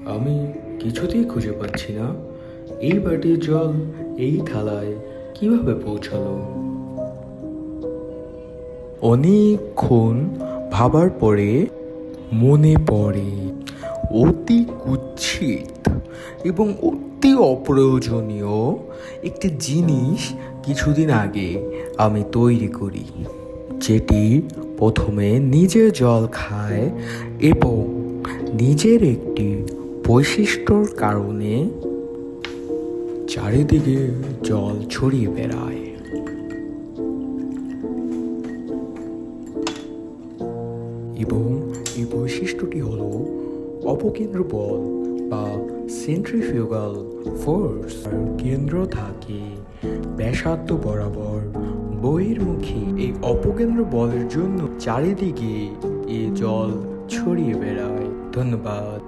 আমি কিছুতেই খুঁজে পাচ্ছি না এই বাটির জল এই থালায় কিভাবে পৌঁছালো। অনেকক্ষণ ভাবার পরে মনে পড়ে অতি কুৎসিত এবং অতি অপ্রয়োজনীয় একটি জিনিস কিছুদিন আগে আমি তৈরি করি, যেটি প্রথমে নিজে জল খায় এবং নিজের একটি বৈশিষ্ট্যর কারণে চারিদিকে জল ছড়িয়ে বেড়ায়। এবং এই বৈশিষ্ট্যটি হলো অপকেন্দ্র বল বা সেন্ট্রিফিউগাল ফোর্স। কেন্দ্র থাকে ব্যাসার্ধ বরাবর বহির্মুখী এই অপকেন্দ্র বলের জন্য চারিদিকে এ জল ছড়িয়ে বেড়ায়। ধন্যবাদ।